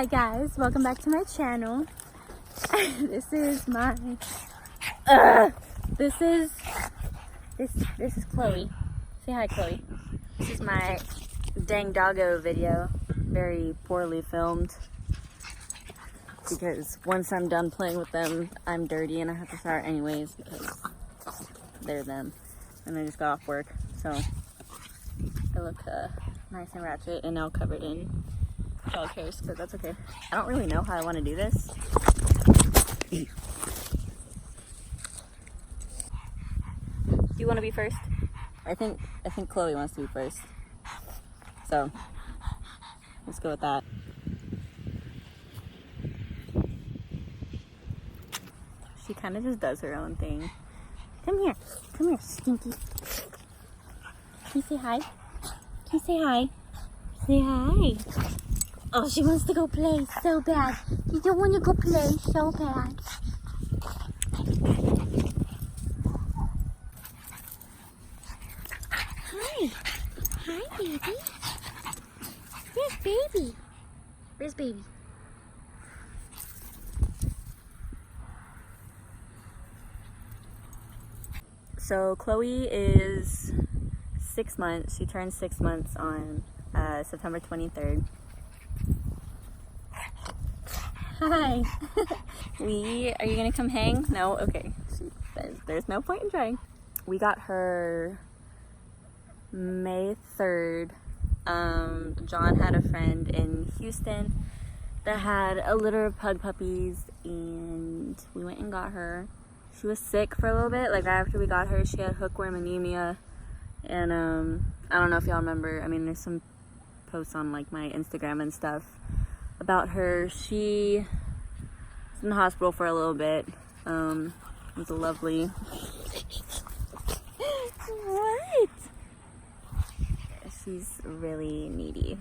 Hi guys, welcome back to my channel. This is my this is Chloe. Say hi, Chloe. This is my Dang Doggo video. Very poorly filmed because once I'm done playing with them, I'm dirty and I have to shower anyways because they're them and I just got off work, so I look nice and ratchet and now covered in dog hairs, but that's okay. I don't really know how I want to do this. Do you want to be first? I think Chloe wants to be first. So let's go with that. She kind of just does her own thing. Come here, Stinky. Can you say hi? Can you say hi? Say hi. Oh, she wants to go play so bad. You don't want to go play so bad. Hi. Hi, baby. Where's baby? Where's baby? So Chloe is 6 months. She turned 6 months on September 23rd. Hi. Are you gonna come hang? No? Okay. There's no point in trying. We got her May 3rd. John had a friend in Houston that had a litter of pug puppies and we went and got her. She was sick for a little bit. Like right after we got her, she had hookworm anemia. And I don't know if y'all remember. I mean, there's some posts on like my Instagram and stuff about her. She was in the hospital for a little bit. It was a lovely what? She's really needy.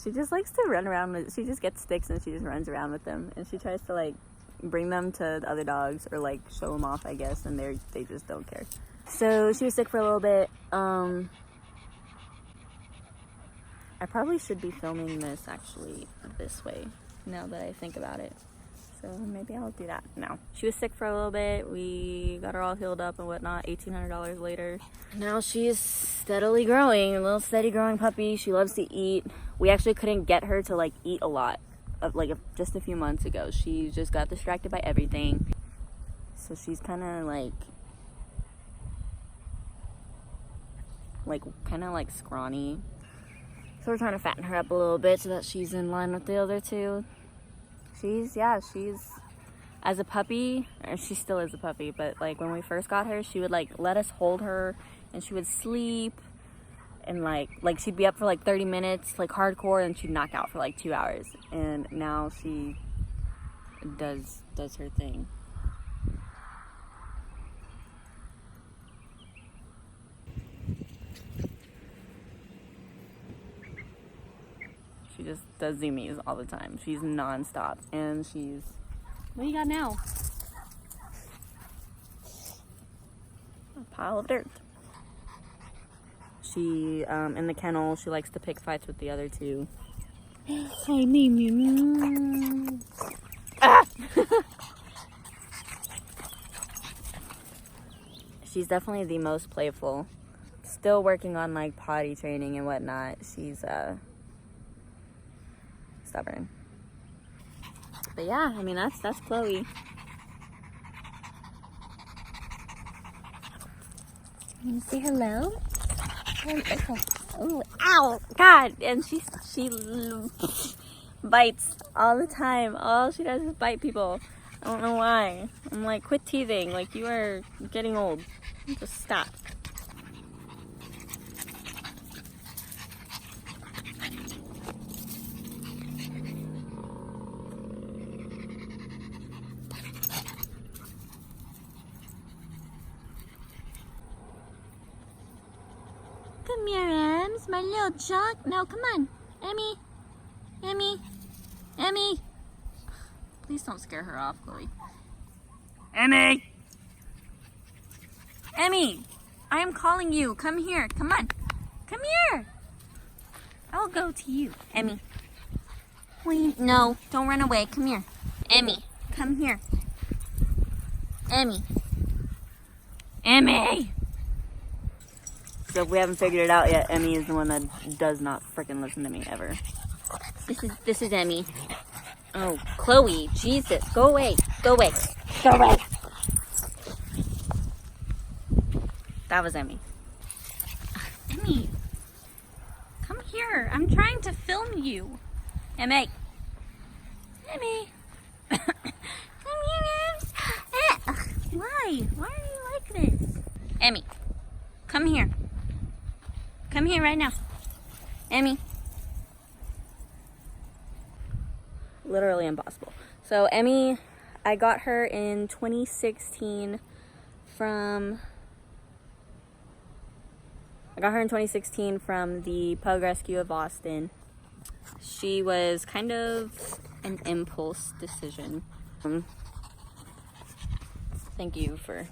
She just likes to run around with, she just gets sticks and she just runs around with them, and she tries to like bring them to the other dogs or like show them off, I guess, and they just don't care. So she was sick for a little bit. I probably should be filming this actually this way now that I think about it. So maybe I'll do that now. She was sick for a little bit. We got her all healed up and whatnot. $1,800 later. Now she's steadily growing, a little steady growing puppy. She loves to eat. We actually couldn't get her to like eat a lot of just a few months ago. She just got distracted by everything. So she's kind of like scrawny. So we're trying to fatten her up a little bit so that she's in line with the other two. She's as a puppy, or she still is a puppy, but like when we first got her, she would like let us hold her and she would sleep and like she'd be up for like 30 minutes like hardcore and she'd knock out for like 2 hours, and now she does her thing. She just does zoomies all the time. She's non-stop. And she's... What do you got now? A pile of dirt. She, in the kennel, she likes to pick fights with the other two. Hi, Mimi. Ah! She's definitely the most playful. Still working on, like, potty training and whatnot. She's, stubborn. But yeah, I mean that's Chloe. You want to say hello? Oh, ow! God! And she bites all the time. All she does is bite people. I don't know why. I'm like, quit teething. Like, you are getting old. Just stop. Come here, Ems, my little chunk. No, come on. Emmie. Please don't scare her off, Chloe. Emmie! Emmie! I am calling you. Come here. Come on. Come here. I'll go to you. Emmie. Wait, no. Don't run away. Come here. Emmie. Come here. Emmie. Emmie! So if we haven't figured it out yet, Emmie is the one that does not freaking listen to me ever. This is Emmie. Oh, Chloe, Jesus, go away, go away, go away. That was Emmie. Emmie, come here. I'm trying to film you. Emmie. Emmie. Come here. Why? Why are you like this? Emmie, come here. Come here right now. Emmie. Literally impossible. So Emmie, I got her in 2016 from the Pug Rescue of Austin. She was kind of an impulse decision. Thank you for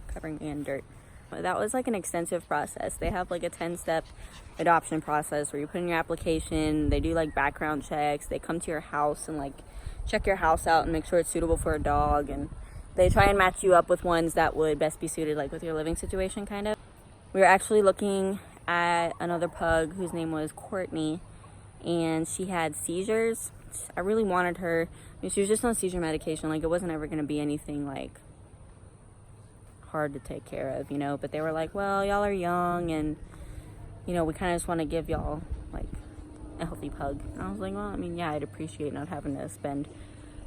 covering me in dirt. That was like an extensive process. They have like a 10-step adoption process where you put in your application, they do like background checks, they come to your house and like check your house out and make sure it's suitable for a dog, and they try and match you up with ones that would best be suited like with your living situation kind of. We were actually looking at another pug whose name was Courtney, and she had seizures. I really wanted her. I mean, she was just on seizure medication, like it wasn't ever going to be anything like hard to take care of, you know, but they were like, well, y'all are young and, you know, we kind of just want to give y'all like a healthy pug. And I was like, well, I mean, yeah, I'd appreciate not having to spend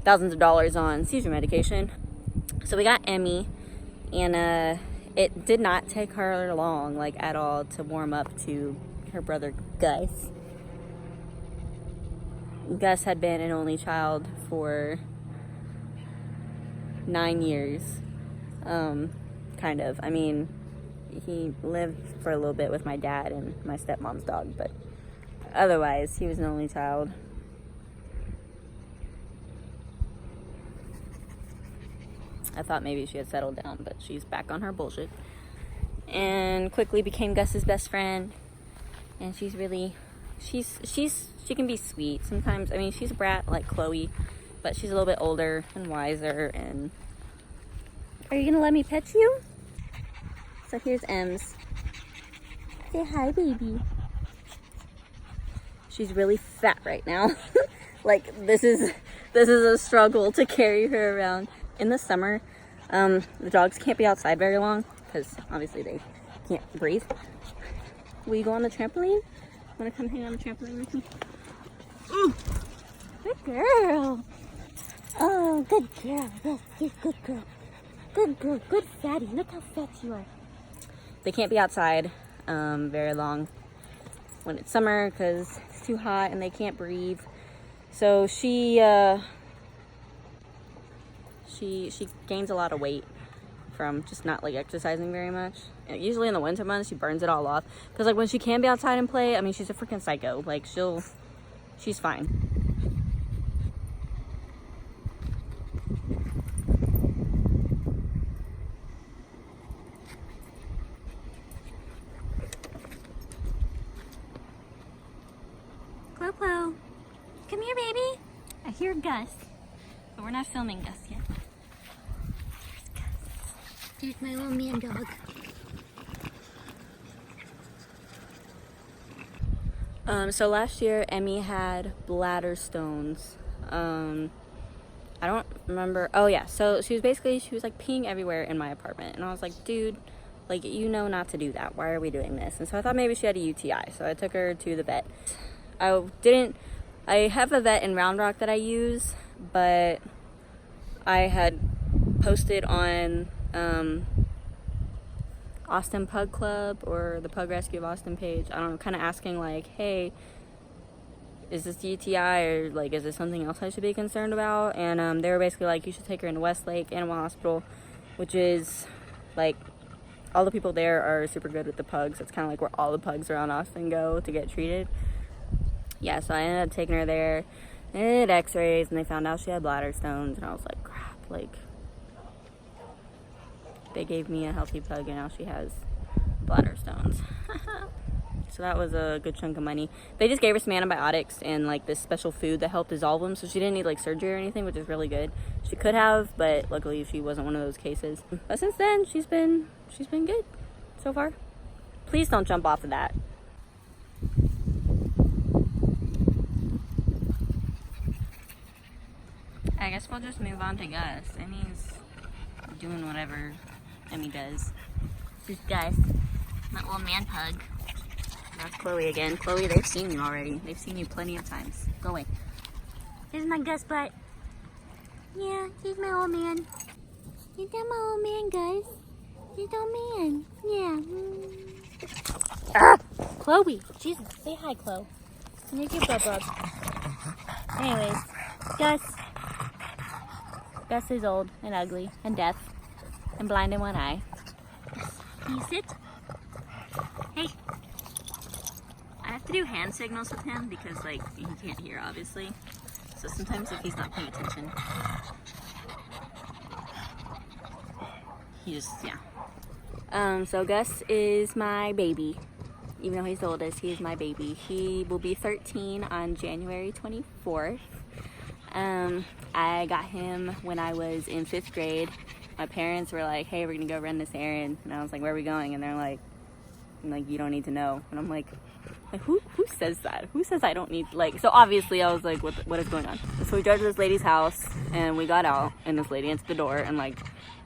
thousands of dollars on seizure medication. So we got Emmie, and it did not take her long, like at all, to warm up to her brother Gus. Gus had been an only child for 9 years. Kind of. I mean, he lived for a little bit with my dad and my stepmom's dog, but otherwise, he was an only child. I thought maybe she had settled down, but she's back on her bullshit. And quickly became Gus's best friend. And she's really, she can be sweet. Sometimes, I mean, she's a brat like Chloe, but she's a little bit older and wiser. And are you gonna let me pet you? So here's Ems. Say hi, baby. She's really fat right now. Like this is a struggle to carry her around. In the summer, the dogs can't be outside very long because obviously they can't breathe. Will you go on the trampoline? Want to come hang on the trampoline with me? Good girl. Oh, good girl. Yes, good girl. Good girl. Good fatty. Look how fat you are. They can't be outside very long when it's summer because it's too hot and they can't breathe. So she gains a lot of weight from just not like exercising very much. And usually in the winter months she burns it all off because like when she can be outside and play, I mean, she's a freaking psycho. Like she's fine. Clo, come here, baby. I hear Gus, but we're not filming Gus yet. There's Gus. There's my little man dog. So last year, Emmie had bladder stones. I don't remember. Oh yeah, so she was like peeing everywhere in my apartment, and I was like, dude, like, you know not to do that. Why are we doing this? And so I thought maybe she had a UTI, so I took her to the vet. I have a vet in Round Rock that I use, but I had posted on Austin Pug Club or the Pug Rescue of Austin page, I don't know, kind of asking like, hey, is this UTI or like, is this something else I should be concerned about? And they were basically like, you should take her into Westlake Animal Hospital, which is like, all the people there are super good with the pugs. It's kind of like where all the pugs around Austin go to get treated. Yeah, so I ended up taking her there. They did x-rays and they found out she had bladder stones, and I was like, crap, like, they gave me a healthy pug and now she has bladder stones. So that was a good chunk of money. They just gave her some antibiotics and like this special food that helped dissolve them, so she didn't need like surgery or anything, which is really good. She could have, but luckily she wasn't one of those cases. But since then, she's been good so far. Please don't jump off of that. I guess we'll just move on to Gus. Emmie's doing whatever Emmie does. This is Gus, my old man pug. That's Chloe again. Chloe, they've seen you already. They've seen you plenty of times. Go away. Here's my Gus butt. Yeah, he's my old man. Is that my old man, Gus? He's old man. Yeah. Chloe. Jesus, say hi, Chloe. Make your butt rub. Anyways, Gus. Gus is old and ugly and deaf and blind in one eye. Can you sit? Hey. I have to do hand signals with him because, like, he can't hear, obviously. So sometimes if he's not paying attention, he just, yeah. So Gus is my baby. Even though he's the oldest, he is my baby. He will be 13 on January 24th. I got him when I was in 5th grade. My parents were like, hey, we're gonna go run this errand. And I was like, where are we going? And they're like, you don't need to know. And I'm like who says that? Who says I don't need, like, so obviously I was like, what is going on? So we drove to this lady's house and we got out and this lady answered the door and like,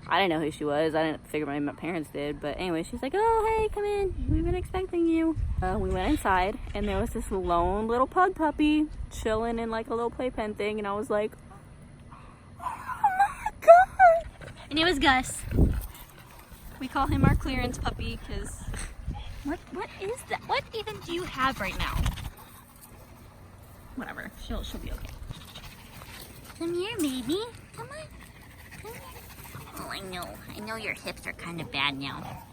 I didn't know who she was. I didn't figure my parents did. But anyway, she's like, oh, hey, come in. We've been expecting you. We went inside and there was this lone little pug puppy chilling in like a little playpen thing. And I was like, oh my God. And it was Gus. We call him our clearance puppy because what is that? What even do you have right now? Whatever. She'll be okay. Come here, baby. Come on. Come here. Oh, I know your hips are kind of bad now.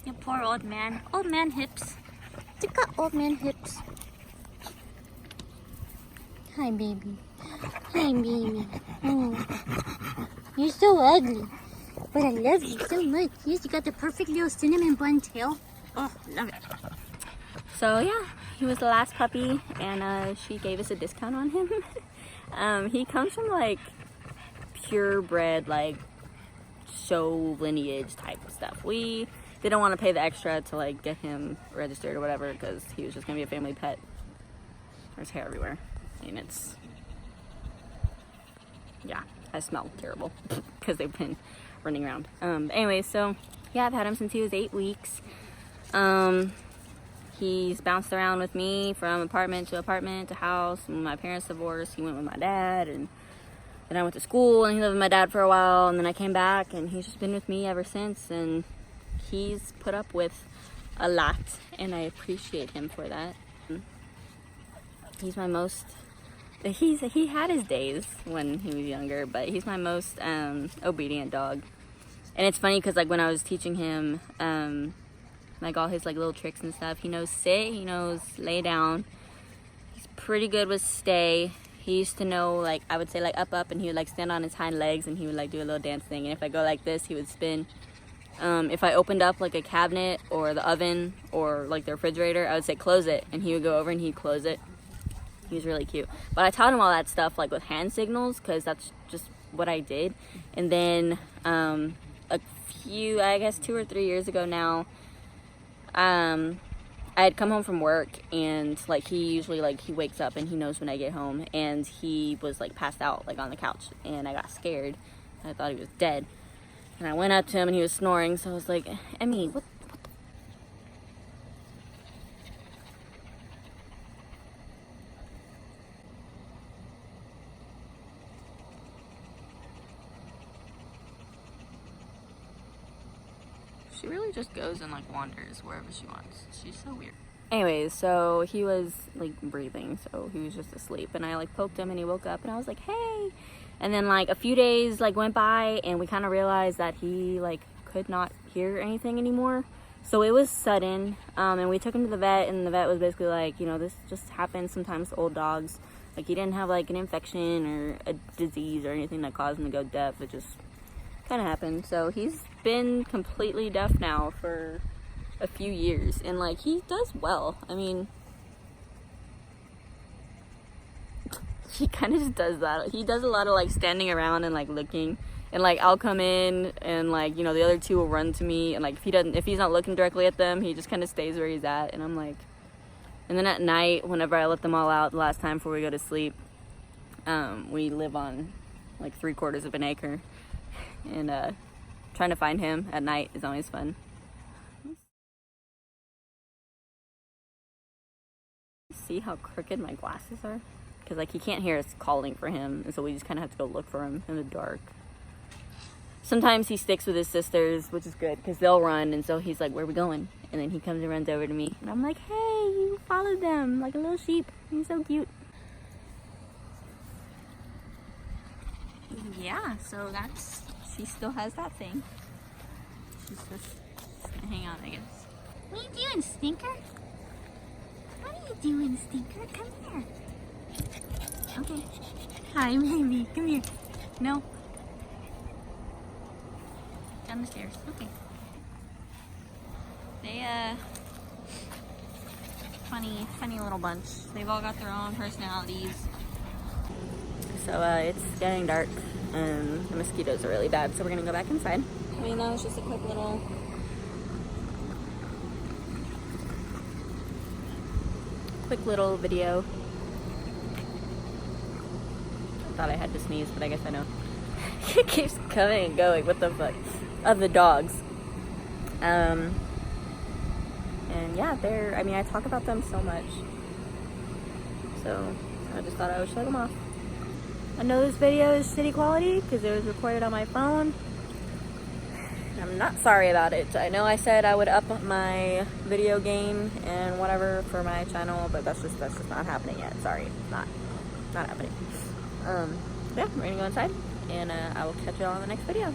You poor old man. Old man hips. You got old man hips. Hi, baby. Hi, baby. Oh. You're so ugly. But I love you so much. Yes, you got the perfect little cinnamon bun tail. Oh, love it. So, yeah. He was the last puppy, and she gave us a discount on him. He comes from, like, purebred, like, show lineage type of stuff. We didn't want to pay the extra to like get him registered or whatever because he was just gonna be a family pet. There's hair everywhere and it's, yeah, I smell terrible because they've been running around. Anyway, so yeah, I've had him since he was 8 weeks. He's bounced around with me from apartment to house. When my parents divorced, he went with my dad, and then I went to school and he lived with my dad for a while, and then I came back and he's just been with me ever since, and he's put up with a lot and I appreciate him for that. He's my most, he had his days when he was younger, but he's my most obedient dog. And it's funny because like when I was teaching him like all his like little tricks and stuff, he knows sit, he knows lay down, he's pretty good with stay. He used to know, like, I would say, like, up, and he would, like, stand on his hind legs, and he would, like, do a little dance thing. And if I go like this, he would spin. If I opened up, like, a cabinet or the oven or, like, the refrigerator, I would say, close it. And he would go over and he'd close it. He was really cute. But I taught him all that stuff, like, with hand signals, because that's just what I did. And then a few, I guess, 2 or 3 years ago now, I had come home from work and like he usually like he wakes up and he knows when I get home, and he was like passed out like on the couch and I got scared. I thought he was dead and I went up to him and he was snoring, so I was like, Emmie, what? She really just goes and like wanders wherever she wants. She's so weird. Anyways, so he was like breathing, so he was just asleep, and I like poked him and he woke up and I was like, hey. And then like a few days like went by and we kind of realized that he like could not hear anything anymore. So it was sudden, and we took him to the vet, and the vet was basically like, you know, this just happens sometimes to old dogs. Like, he didn't have like an infection or a disease or anything that caused him to go deaf. It just kind of happened. So he's been completely deaf now for a few years, and like, he does well. I mean, he kind of just does that. He does a lot of like standing around and like looking, and like, I'll come in and like, you know, the other two will run to me, and like, if he's not looking directly at them, he just kind of stays where he's at. And I'm like, and then at night, whenever I let them all out the last time before we go to sleep, we live on like 3/4 of an acre, and trying to find him at night is always fun. See how crooked my glasses are? Because like, he can't hear us calling for him, and so we just kind of have to go look for him in the dark. Sometimes he sticks with his sisters, which is good, because they'll run, and so he's like, where are we going? And then he comes and runs over to me, and I'm like, hey, you followed them like a little sheep. You're so cute. Yeah, so she still has that thing. She's just gonna hang on, I guess. What are you doing, Stinker? What are you doing, Stinker? Come here. Okay. Hi, baby. Come here. No. Down the stairs. Okay. They, funny little bunch. They've all got their own personalities. So, it's getting dark, and the mosquitoes are really bad, so we're gonna go back inside. I mean, that was just a quick little video. I thought I had to sneeze, but I guess I know. It keeps coming and going. What the fuck? Of the dogs. And yeah, I mean, I talk about them so much. So I just thought I would show them off. I know this video is shitty quality because it was recorded on my phone. I'm not sorry about it. I know I said I would up my video game and whatever for my channel, but that's just not happening yet. Sorry, not happening. Yeah, we're gonna go inside, and I will catch you all in the next video.